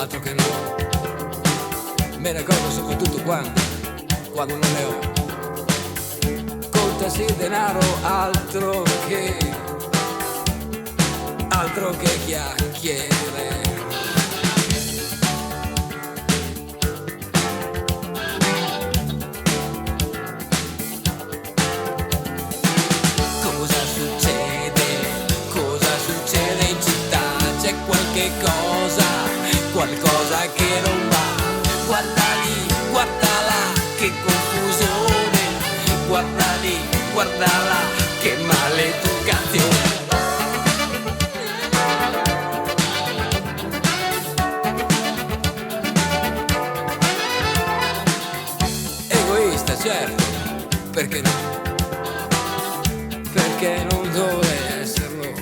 altro che no. Me ne accorgo soprattutto quando non ne ho. Contasi il denaro, altro che chiacchiere. Qualcosa che non va, guarda lì, guarda là, che confusione, guarda lì, guarda là, che maleducazione. Egoista, certo, perché no? Perché non dovrei esserlo.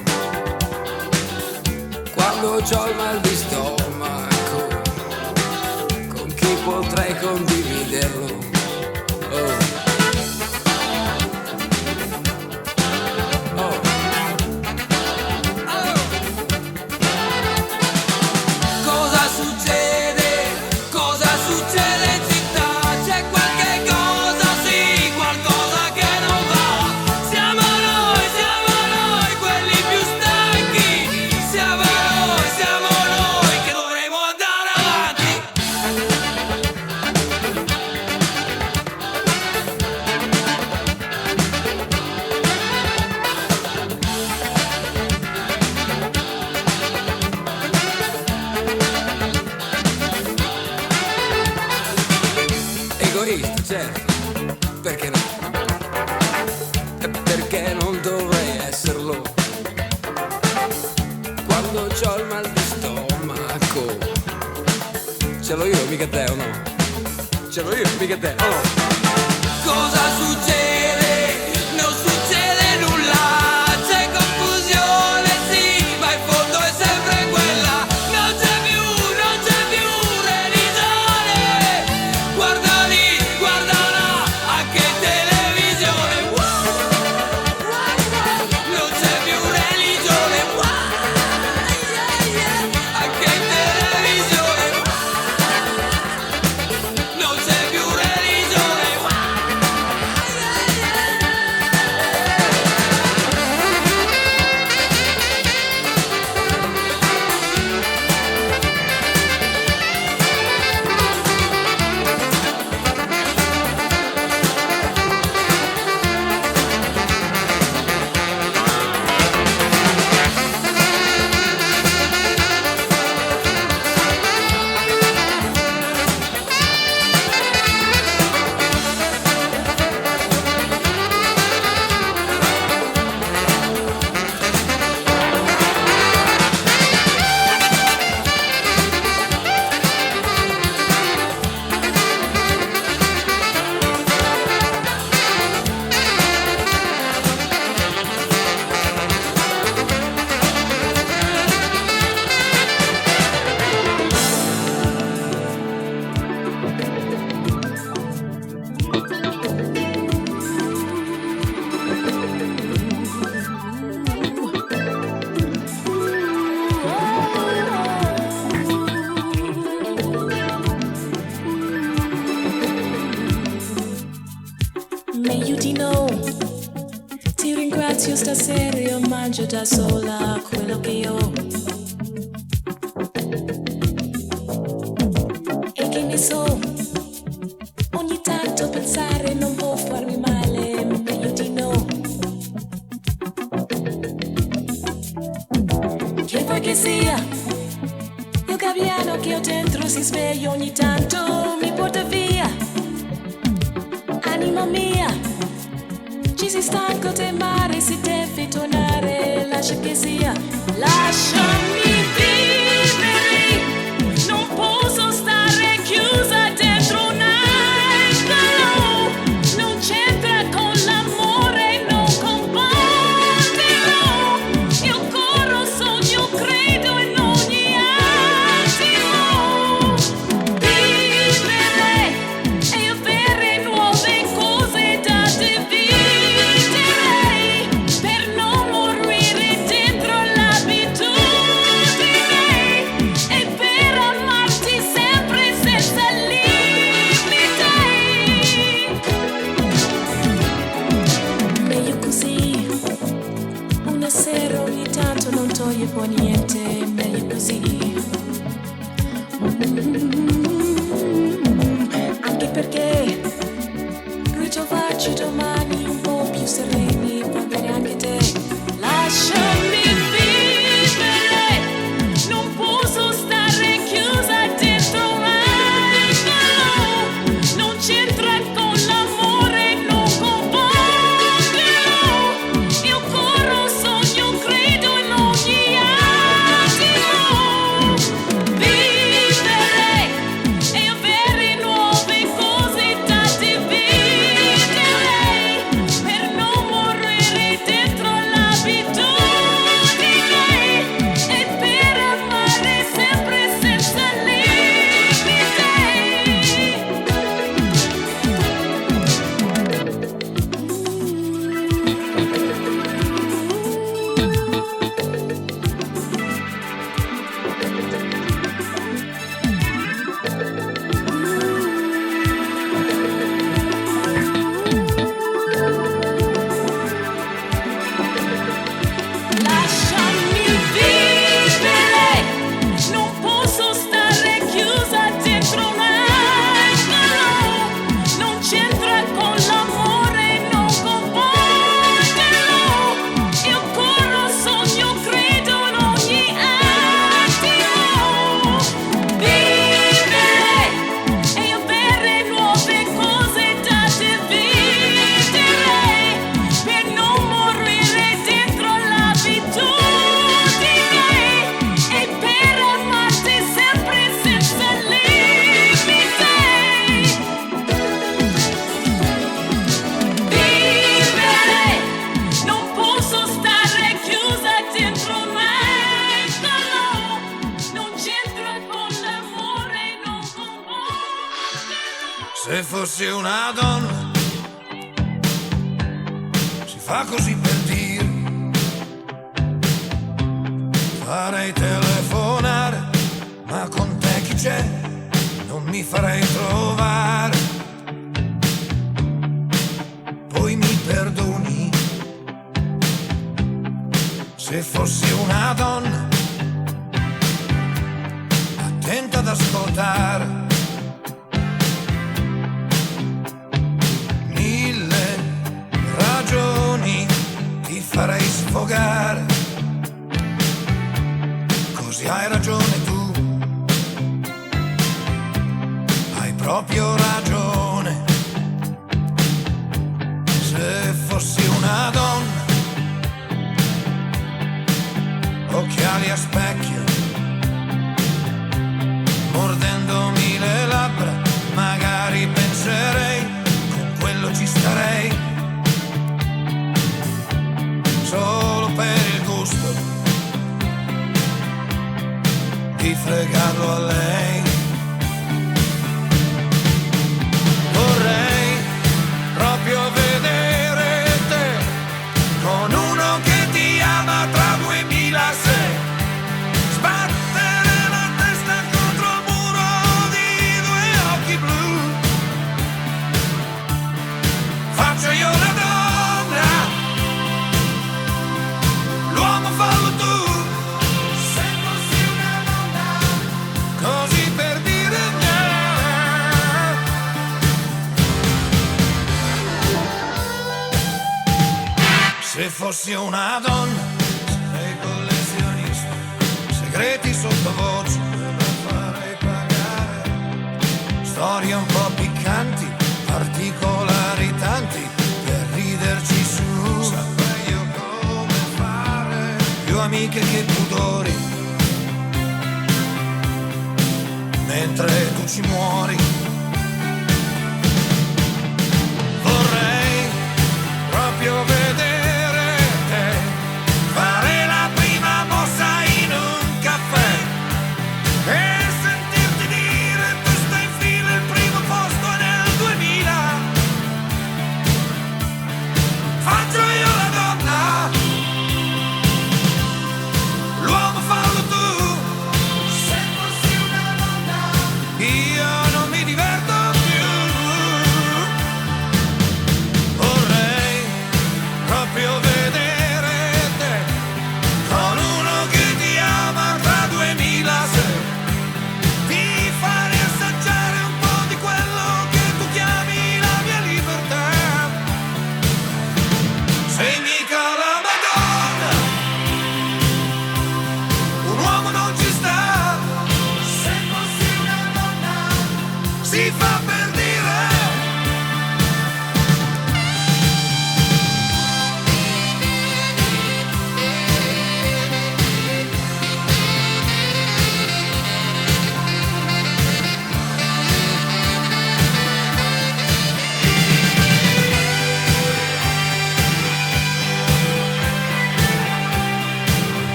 Quando c'ho il mal di stomaco, potrei condividerlo. Oh. Oh. Oh. Cosa succede? Cosa succede in città? C'è qualche cosa, sì, qualcosa che non va. Siamo noi quelli più stanchi. Siamo noi che dovremo andare avanti. Egoista, certo, perché no? Perché non dovrei esserlo. Quando c'ho il mal di stomaco, ce l'ho io, mica te, o no? Ce l'ho io, mica te, oh. Cosa succede? Non succede nulla. C'è confusione, sì, ma in fondo è sempre quella. Non c'è più religione. Guarda lì, guarda là, anche in televisione. Non c'è più religione. Anche in televisione. Non c'è più religione. Meglio di no, ti ringrazio stasera, io mangio da sola quello che ho. E che ne so, ogni tanto pensare non può farmi male, meglio di no. Che vuoi che sia, il gabbiano che ho dentro si sveglia ogni tanto, mi porta via. Anima mia, ci si stanco del mare, si deve tornare, lascia che sia, lasciami vivere, non posso stare chiusa dentro un angolo, non c'entra con l'amore, non combatterò, io corro, sogno, credo in ogni attimo, vivere e avere nuove cose da dividere, per non toglie poi niente, meglio così. Anche perché ritrovarci domani un po' più sereni, va bene anche te. Lasciami vivere, non posso stare chiusa dentro un angolo, non c'entra con l'amore, non componderò. Io corro, sogno, credo in ogni attimo. Vivere e avere nuove cose da dividere, per non morire dentro l'abitudine e per amare sempre senza limiti. Lasciami vivere, non posso stare chiusa dentro un angolo, non c'entra con l'amore, non componderò. Io corro, sogno, credo in ogni attimo. Vivere e avere nuove cose da dividere, per non morire dentro l'abitudine e per amarti sempre senza limiti. Vivere, non posso stare chiusa dentro un angolo, non c'entra con l'amore, non componderò. Se fossi una donna, si fa così per dire, farei telefonare, ma con te chi c'è? Non mi farei trovare. Poi mi perdoni, se fossi una donna, attenta ad ascoltare. Mille ragioni ti farei sfogare, così hai ragione tu, hai proprio ragione. Se fossi una donna, occhiali a specchio, mordendomi le labbra, magari penserei, con quello ci starei, solo per il gusto di fregarlo a lei. Vorrei proprio vedere te con uno che ti ama tra 2006, sbattere la testa contro il muro di due occhi blu. Faccio io la donna, l'uomo fallo tu. Se fossi una donna, così per dire se fossi una donna, sarei collezionista, segreti sottovoce da farei pagare, storie un po' piccanti, particolari tanti, per riderci su. Saprei io come fare, più amiche che pudori, mentre tu ci muori. Vorrei proprio vedere te fare la prima mossa in un caffè e sentirti dire tu stai in fila il primo posto nel 2000. Faccio io la donna, l'uomo fallo tu. Se fossi una donna, io non mi diverto più. Vorrei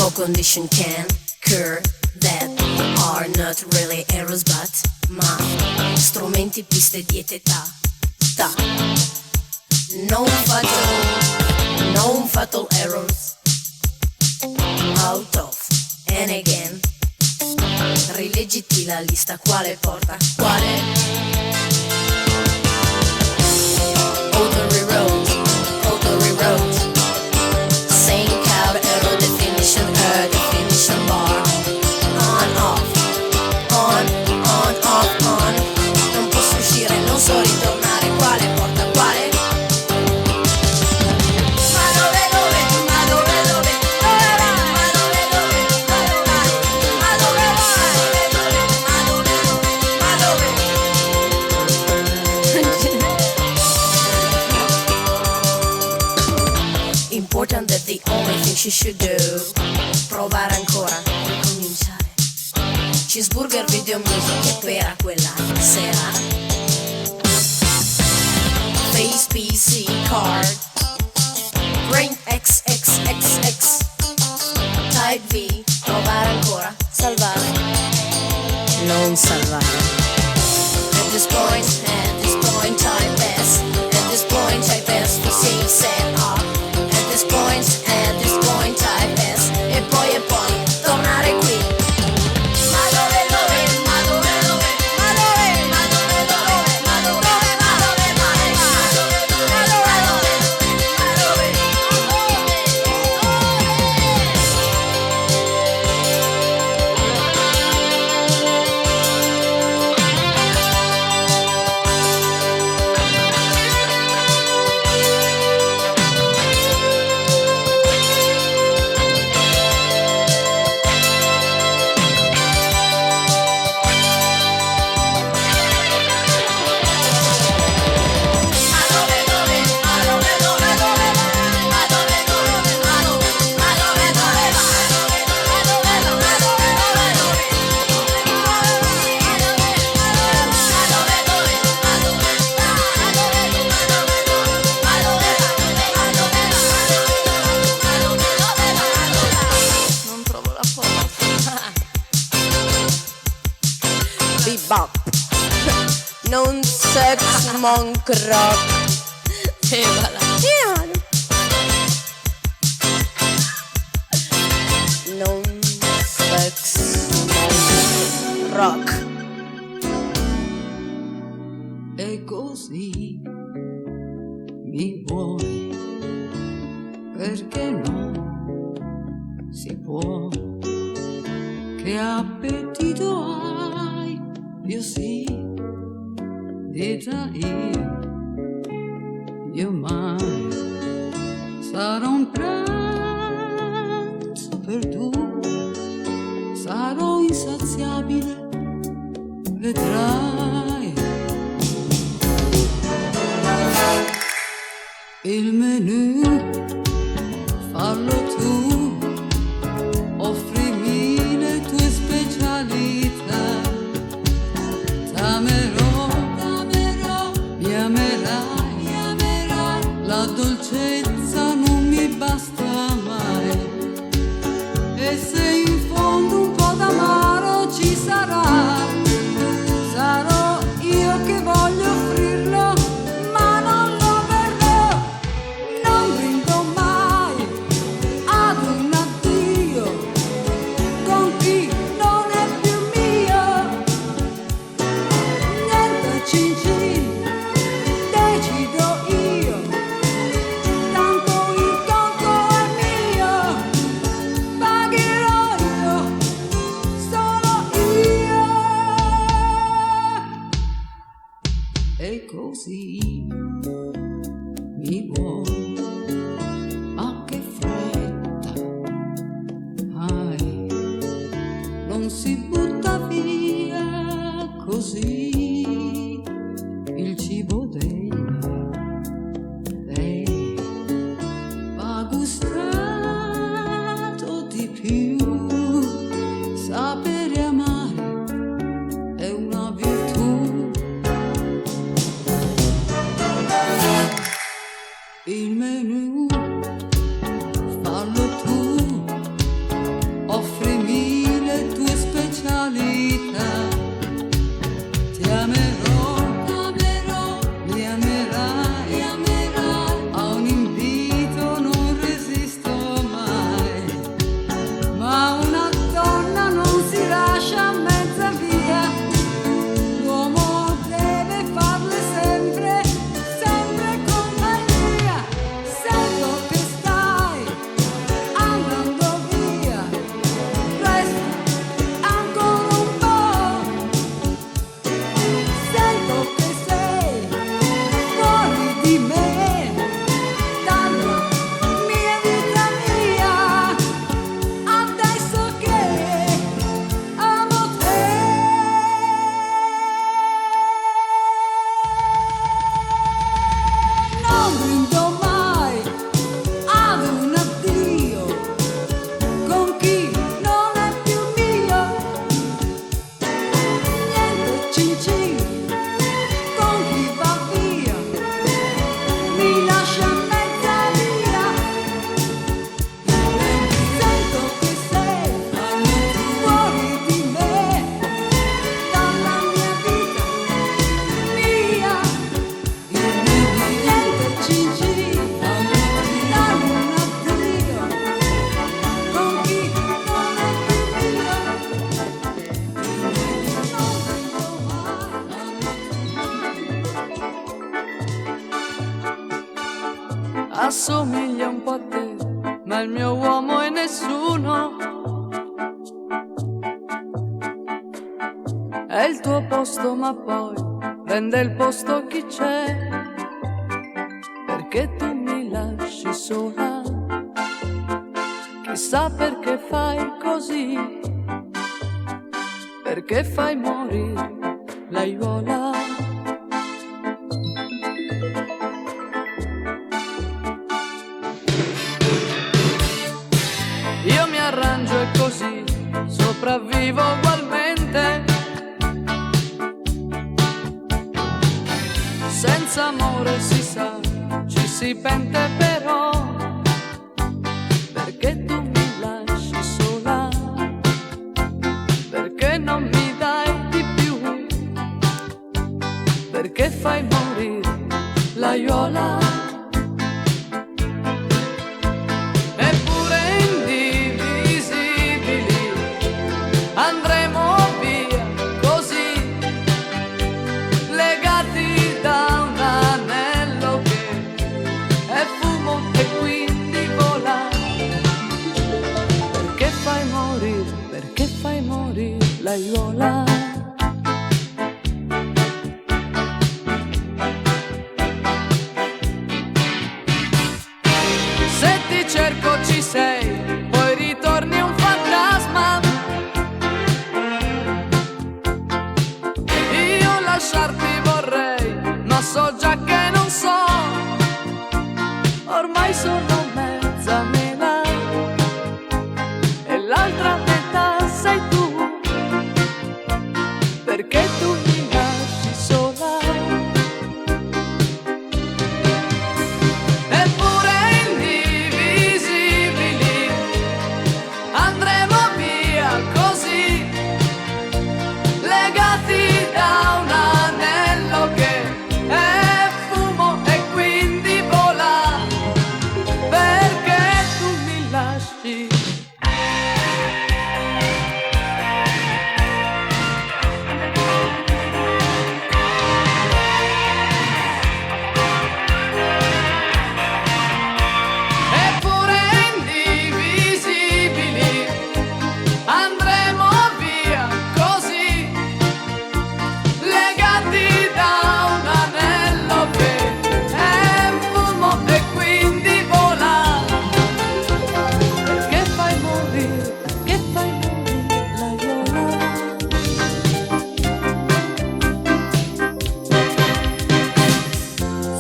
for condition can cure that are not really errors but ma strumenti, piste, diete, ta non fatal errors out of and again. Rileggiti la lista, quale porta quale. Auto rewrote same cab error definition bar on off non posso uscire, non so ritornare, quale porta quale. Important that the only thing she should do provare ancora, ricominciare. Cheeseburger, video music e pera quella sera. Face PC card Brain XXXX Type V, provare ancora, salvare, non salvare. At this point I pass. At this point I pass to save set up. At this point I pass. E poi tornare qui. Ma dove non sex monk rock. Non sex monk rock. E così mi vuoi, perché no, si può. Che appetito hai, io sì, dita io mai sarò un pranzo per due, sarò insaziabile, vedrai. Il menù fallo tu, offrimi le tue specialità. T'amerò, mi amerai, la dolcezza non mi basta mai. E se in fondo un po' d'amaro ci sarà, sarò io che voglio offrirlo, ma non lo verrò. Non brindo mai ad un addio con chi non è più mio. Niente cin cin, decido io, tanto il conto è mio, pagherò io, solo io. E così mi vuoi, ma che fretta hai, non si butta via così il cibo dei va gustato di più. Sapere amare è una virtù. Il menù fallo tu, offrimi le tue specialità. Ti amerò, mi amerai, a un invito non resisto mai, ma una donna non si lascia a mezza via, l'uomo deve farle sempre, sempre compagnia. Sento che stai andando via, resta ancora un po'. Sento che sei fuori di me, dalla mia vita mia, adesso che amo te. Non brindo mai ad un addio con chi non è più mio. Niente cin cin con chi va via, mi lascia a mezza via. Sento che sei fuori di me, dalla mia vita mia. Niente cin cin dare un addio con chi non è più mio. Assomiglia un po' a te, ma il mio uomo è nessuno. È il tuo posto, ma poi prende il posto chi c'è, perché tu mi lasci sola. Chissà perché fai così, perché fai morire l'aiuola. Io mi arrangio e così sopravvivo ugualmente. Senza amore si sa, ci si pente però, perché tu mi lasci sola, perché non mi dai di più, perché fai morire l'aiuola. Eppure indivisibili andremo via così, legati da un anello che è fumo e quindi vola. Perché fai morire l'aiuola. Se ti cerco ci sei, poi ritorni un fantasma. Io lasciarti vorrei, ma so già che non so. Ormai sono mezza mela e l'altra metà sei tu, perché tu mi lasci sola. Eppure indivisibili andremo via così, legati da un anello che è fumo e quindi vola, perché tu mi lasci. Eppure indivisibili andremo via così, legati da un anello che è fumo e quindi vola, perché fai morire l'aiuola.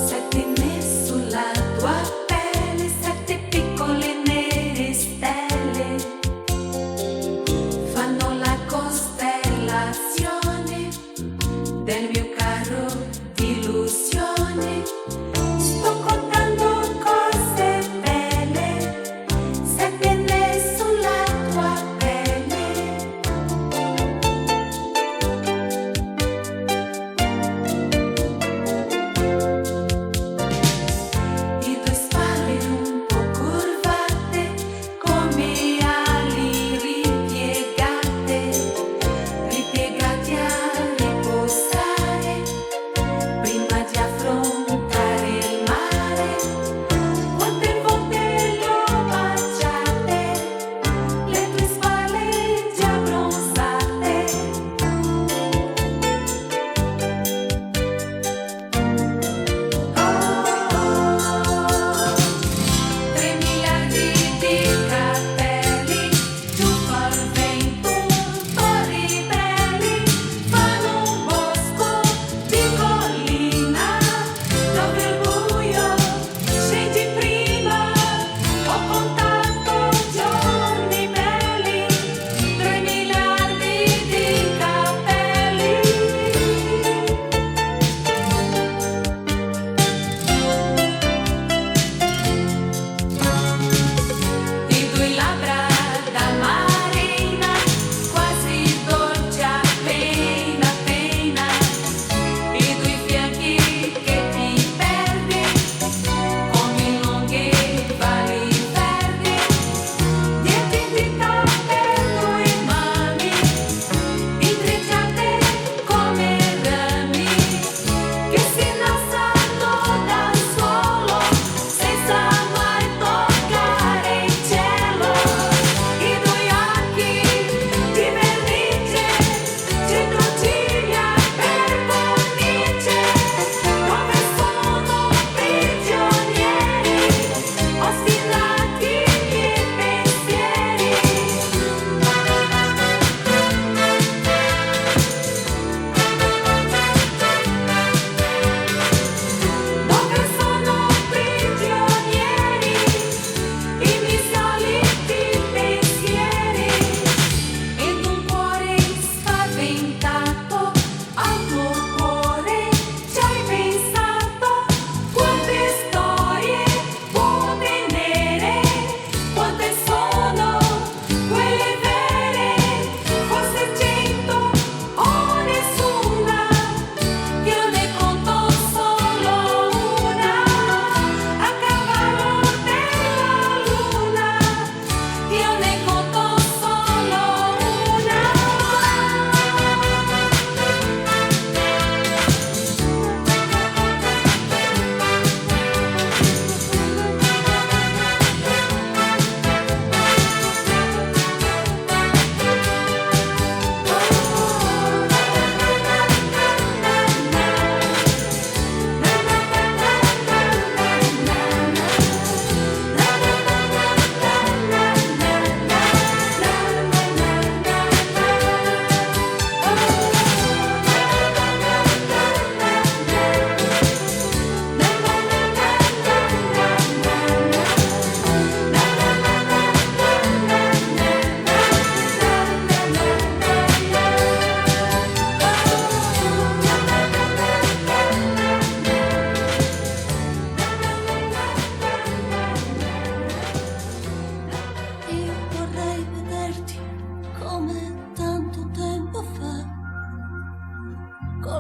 Settime sulla tua pelle, 7 piccole nere stelle fanno la costellazione del mio carro d'illusione. Sto contando cose belle, settime sulla tua pelle.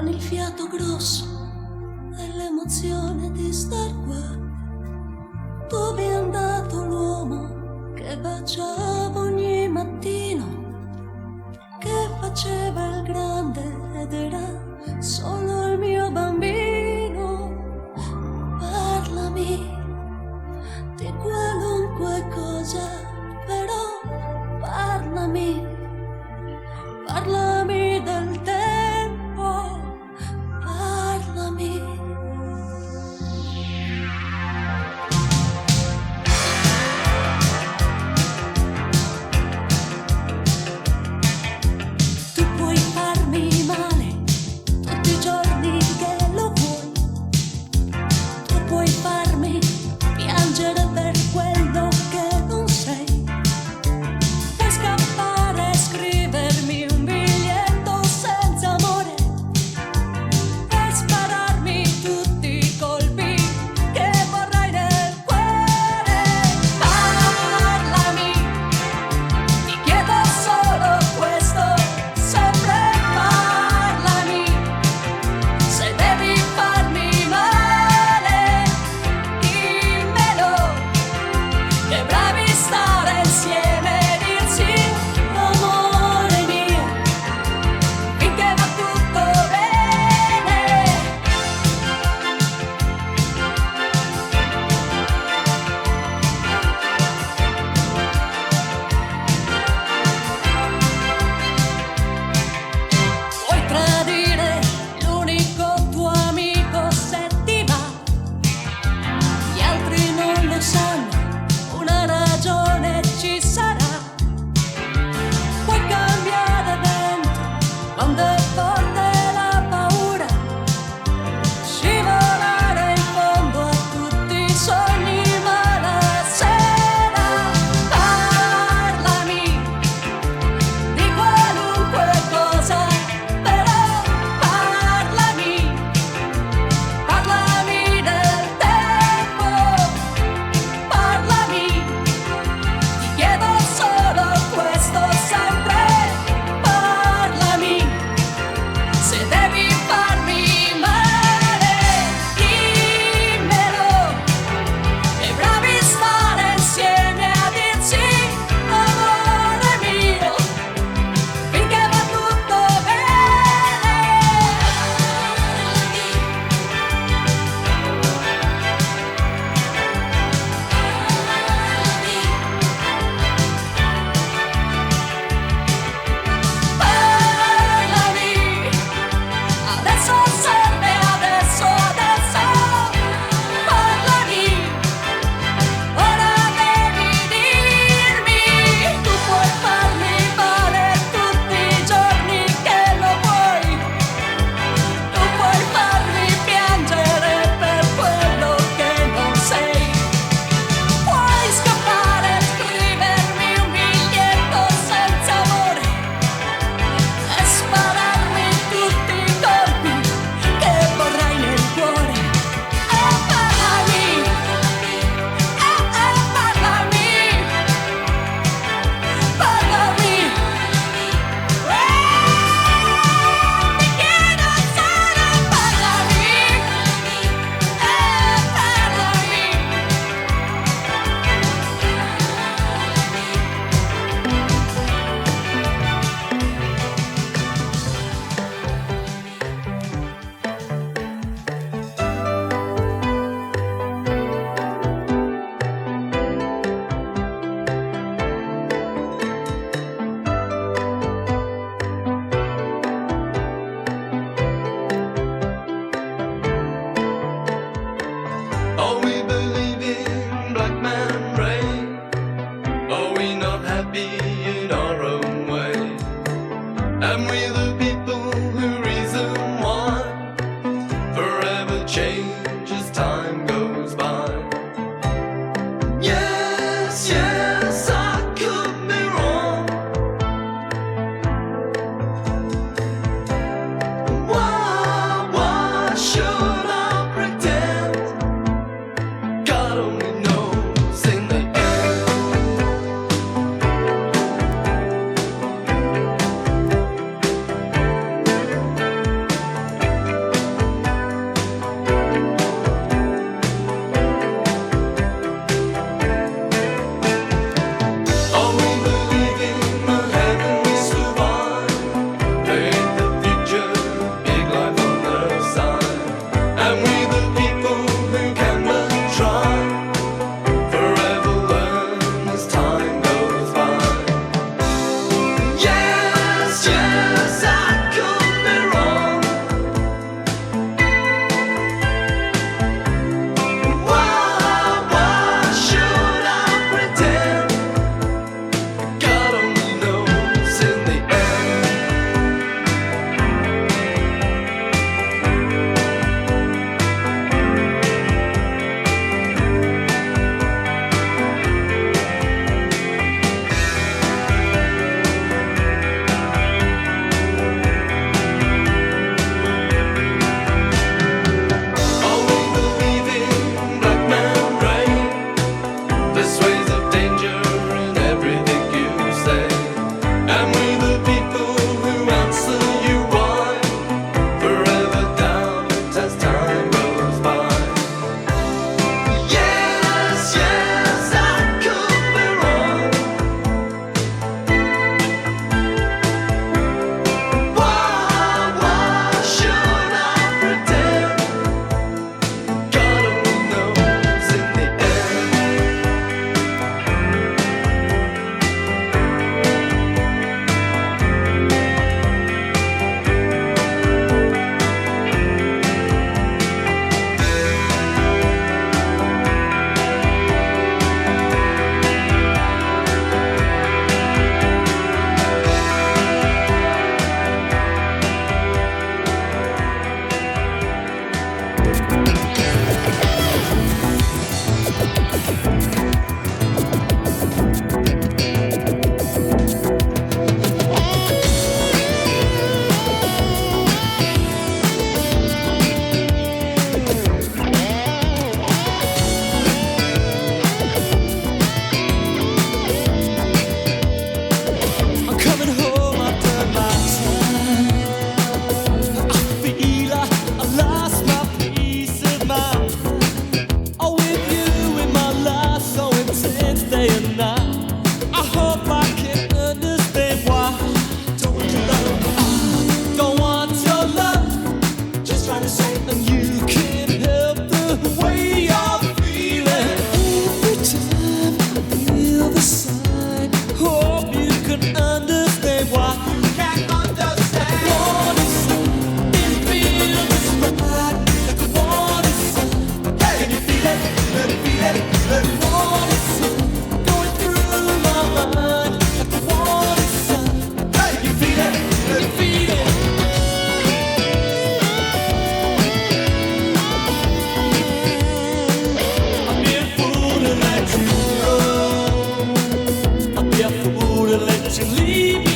con il fiato grosso e l'emozione di star qua. Dove è andato l'uomo che baciava ogni mattino, che faceva il grande ed era solo il mio bambino? Parlami di qualunque cosa, però parlami del tempo, parlami.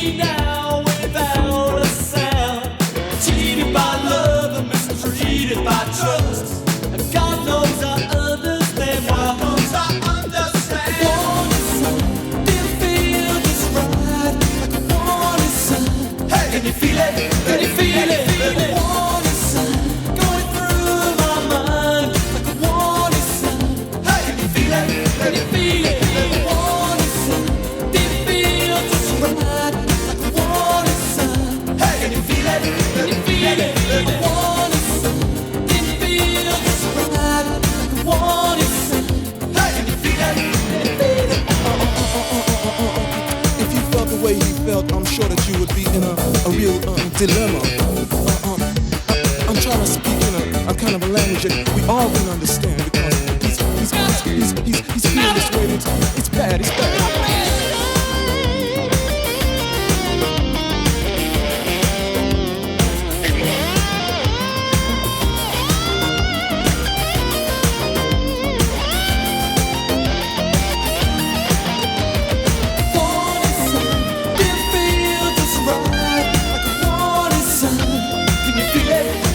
me now without a sound. Cheated by love and mistreated by trust. And God knows I understand why. Can you feel it? Can you feel it? Like a warning sign going through my mind. Like a warning sign. Can you feel it? Can you feel it? Like a warning sign. Didn't feel just right. Like a warning sign. Can you feel it? Can you feel it? Like a warning sign. Didn't feel just right. Like a warning sign. Can you feel it? Can you feel it? If you felt the way he felt, I'm sure that you would be in a real dilemma. I'm trying to speak in a kind of a language that we all can understand because he's feeling this way. It's bad. It's bad.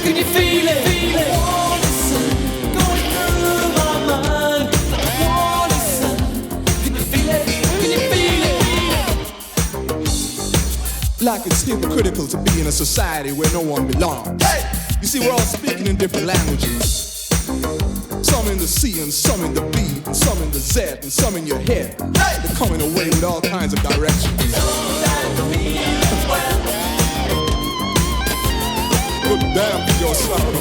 Can you feel it? Feel it? Warning sign going through my mind. Like a warning sign. Can you feel it? Can you feel it? Like it's hypocritical to be in a society where no one belongs. Hey! You see, we're all speaking in different languages. Some in the C and some in the B and some in the Z and some in your head. Hey! They're coming away with all kinds of directions. Good damn to your sorrow.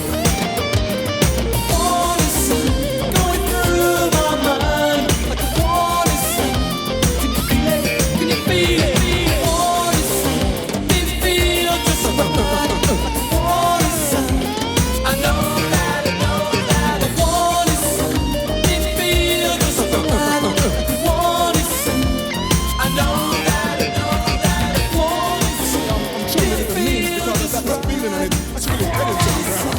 Warning sign going through my mind. Like a warning sign. Can you feel it? Can you feel it? Warning sign. Didn't feel just right. Like a warning sign. I know that. A warning sign. Didn't feel just right. Like a warning sign. I know that. A warning sign. I'm sure that it means because it's got this feeling in it. That's really better to the ground.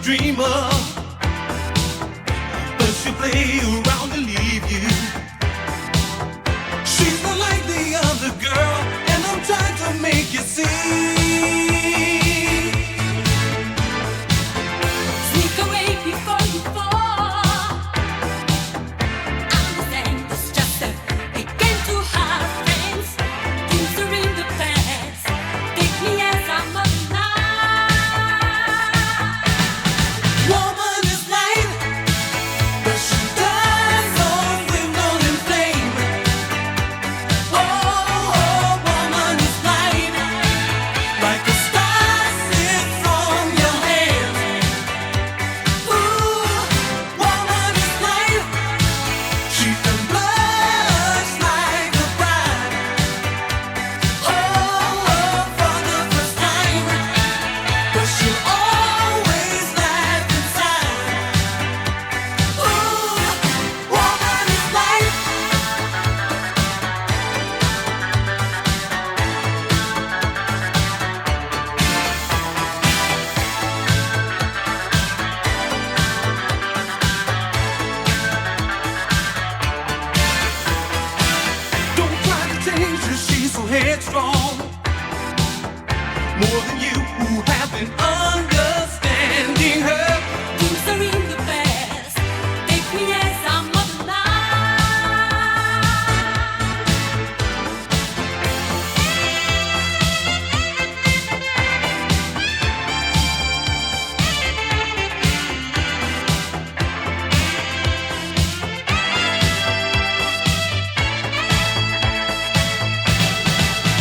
Dream of, but she'll play around and leave you. She's not like the other girl, and I'm trying to make you see. Sneak away before you fall. Understand it's just a game to have friends. Things are in the past. Take me as I'm up now. Woman is light, but she dies on with no flame. Oh, woman is light, like a star slips from your hand. Ooh, woman is light, she can blush like a bride. Oh, for the first time, but she'll always laugh inside. Ooh, woman is light. Don't try to change her, she's so headstrong. More than you who have been understanding her. Things are in the past. Take me as I'm up now.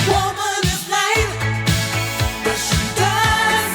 Woman is light, but she dies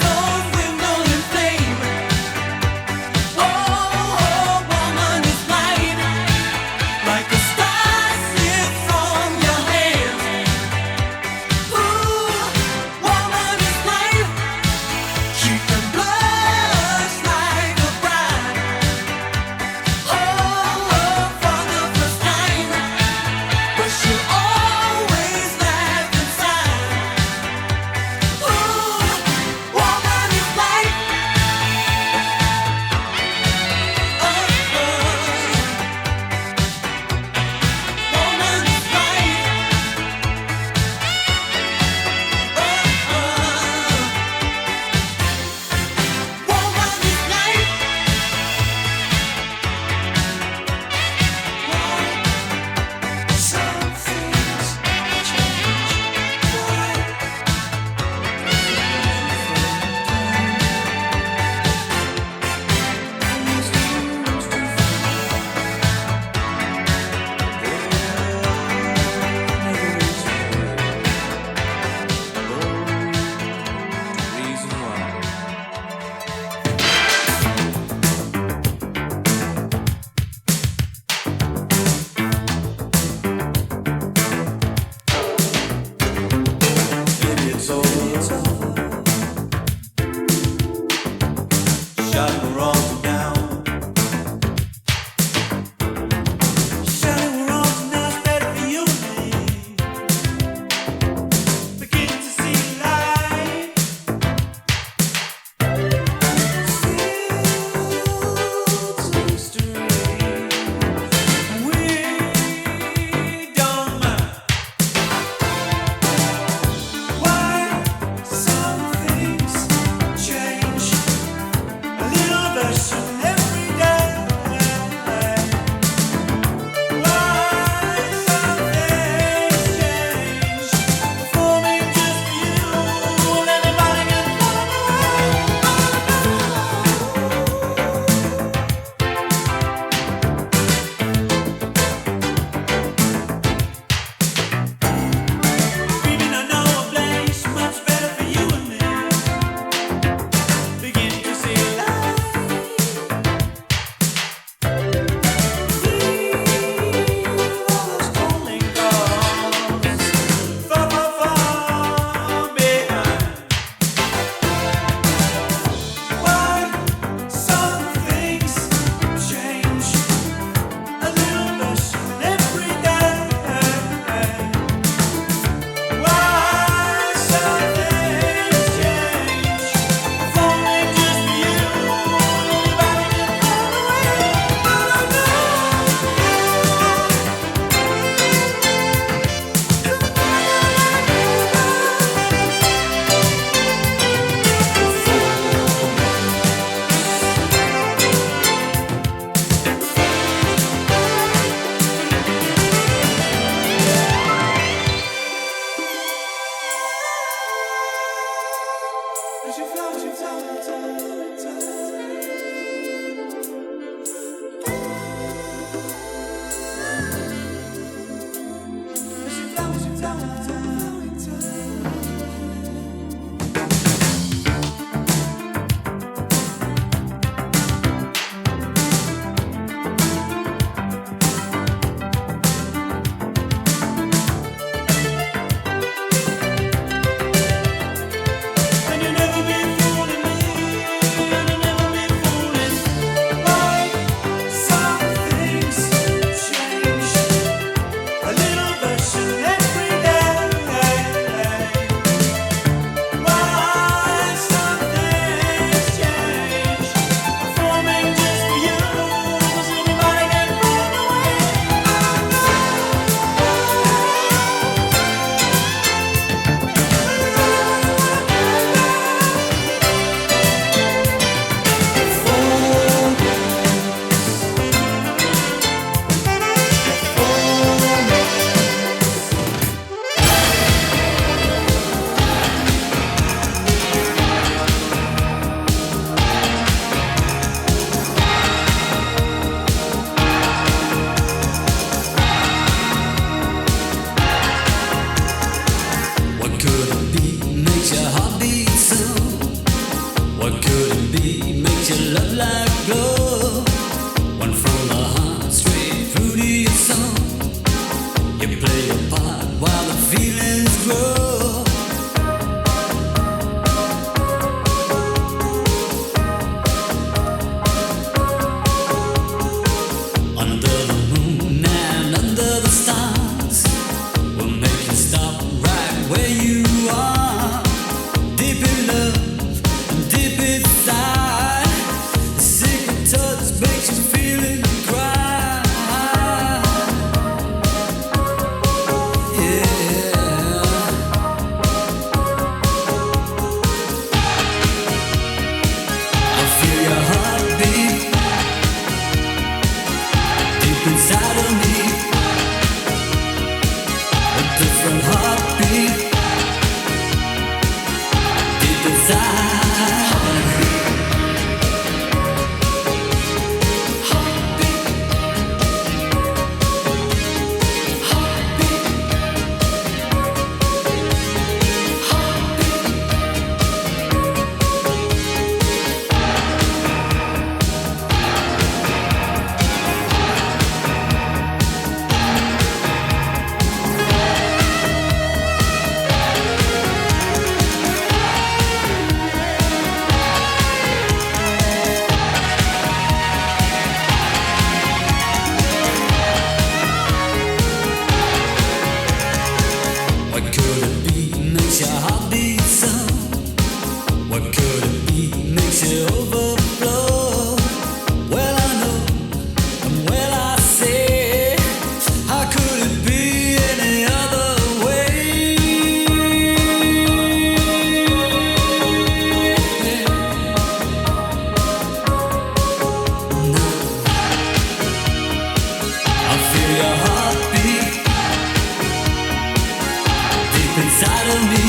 inside of me,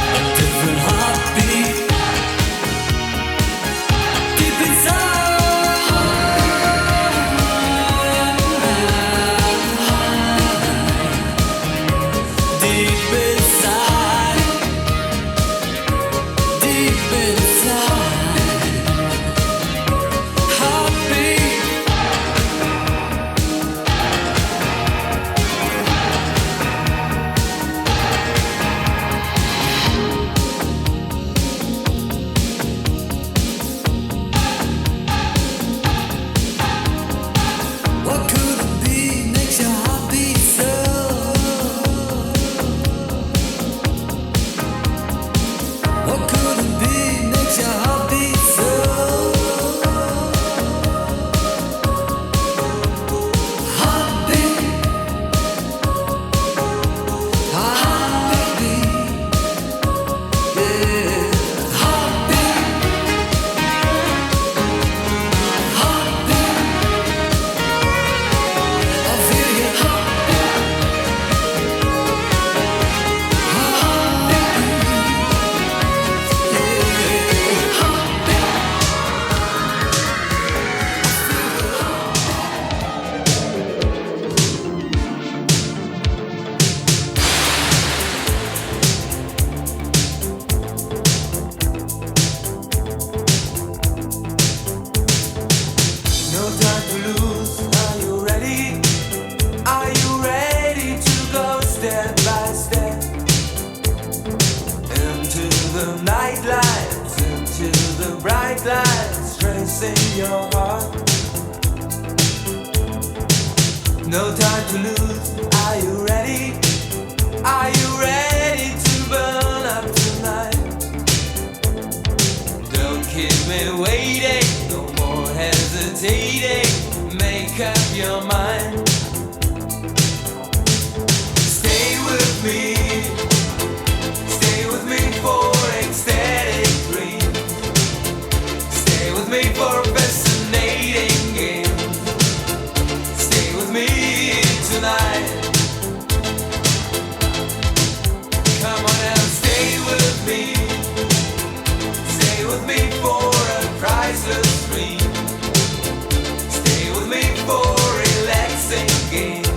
a different heartbeat. the night lights, into the bright lights, tracing your heart. No time to lose, are you ready? Are you ready to burn up tonight? Don't keep me waiting, no more hesitating, make up your mind. Stay with me for ecstatic dreams. Stay with me for fascinating games. Stay with me tonight. Come on and stay with me. Stay with me for a priceless dream. Stay with me for relaxing games.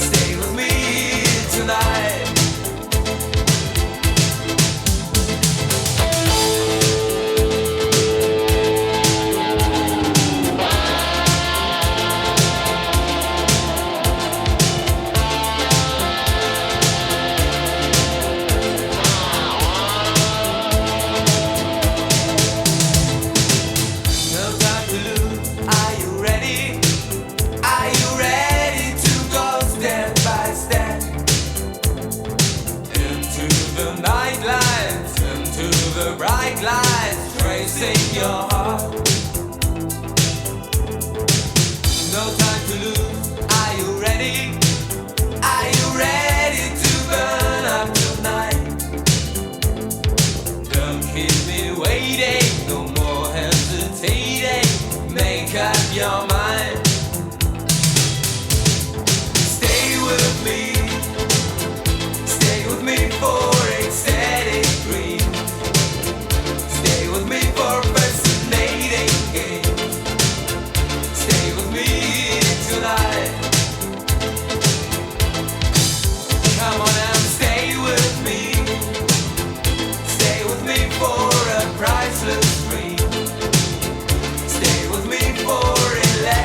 Stay with me tonight. Bright lights tracing your heart. No time to lose. Are you ready? Are you ready to burn up tonight? Don't keep me waiting, no more hesitating. Make up your mind. Stay with me. Stay with me for ecstatic dreams. Stay with me for fascinating games. Stay with me tonight. Come on and stay with me. Stay with me for a priceless dream. Stay with me for relaxing.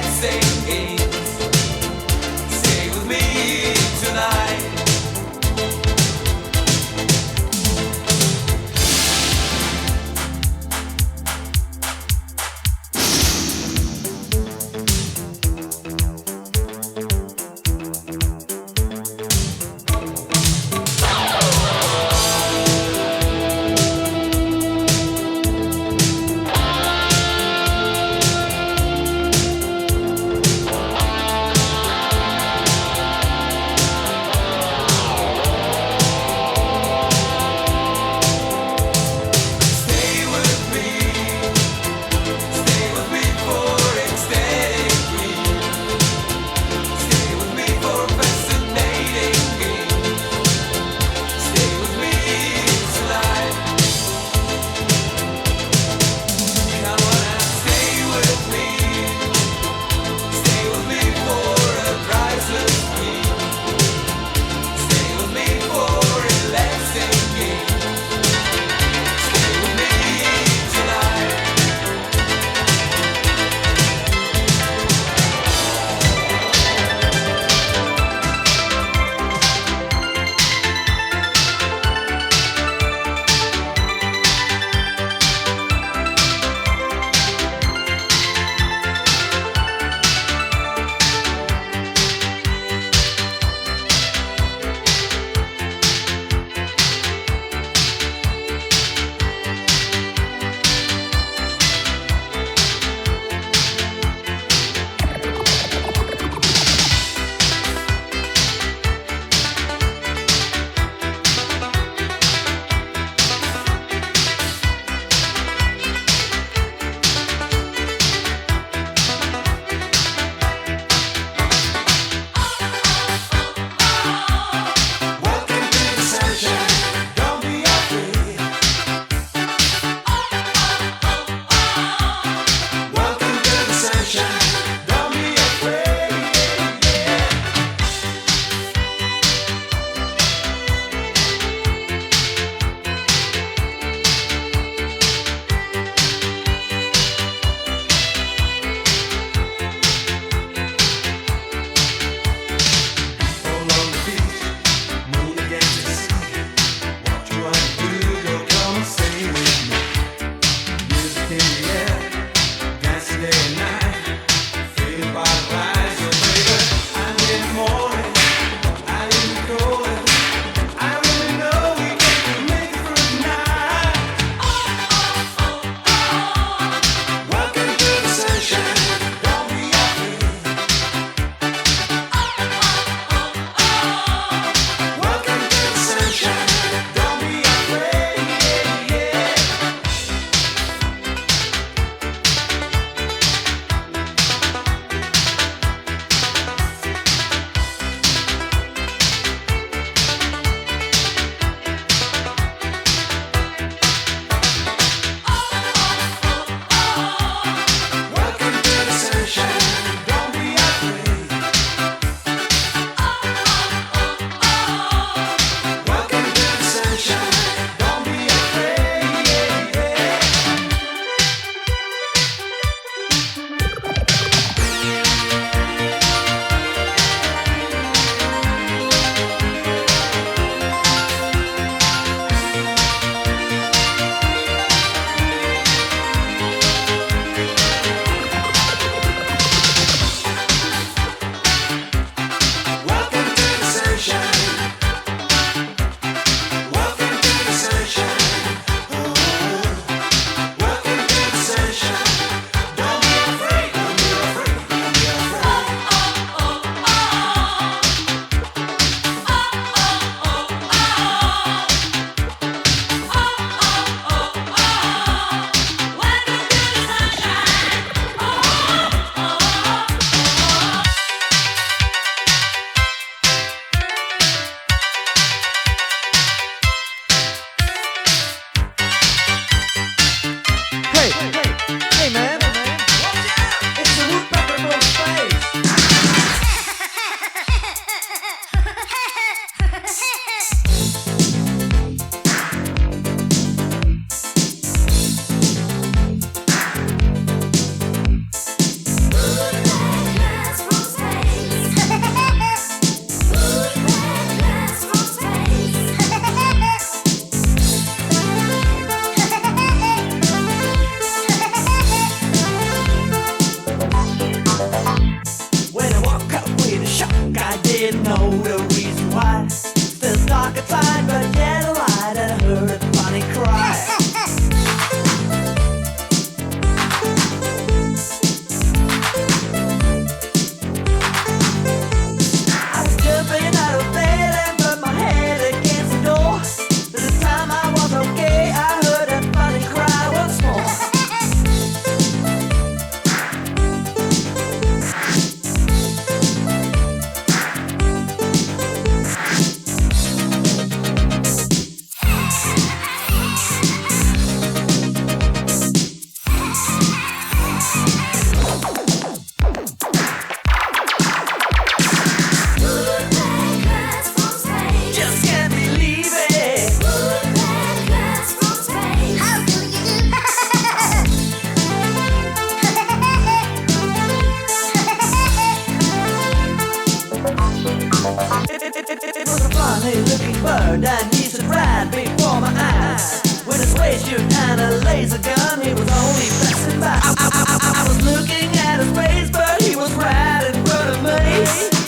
waste your kind of laser gun. He was only passing by. I was looking at his face, but he was right in front of me.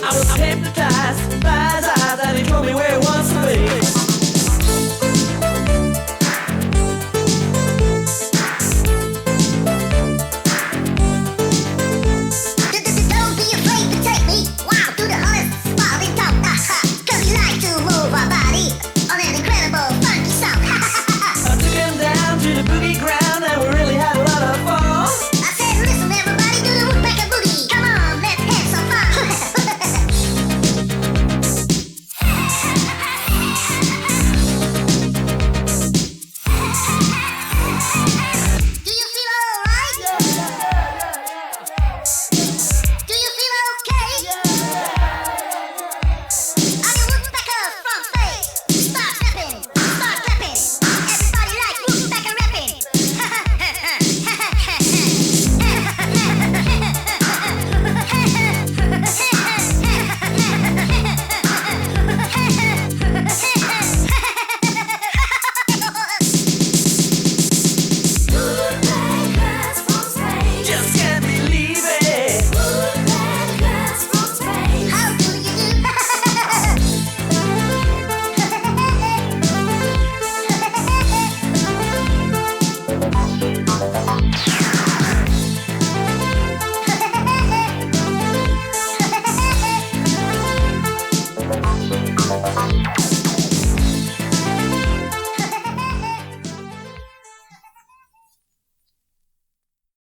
I was hypnotized by his eyes, and he told me where he wants to be. Don't be afraid to take me, wow, to the hottest spot in town. 'Cause we like to move our body on an incredible funky song. I took him down to the boogie ground, and we really had a lot of fun. I said, listen everybody, do the woodpecker boogie. Come on, let's have some fun. Do you feel alright? Do you feel okay? I'm your woodpecker from face. Start clapping, start clapping. Everybody like woodpecker rapping. Woodpeckers from space. Just can't believe it. Woodpeckers from space. How do you do?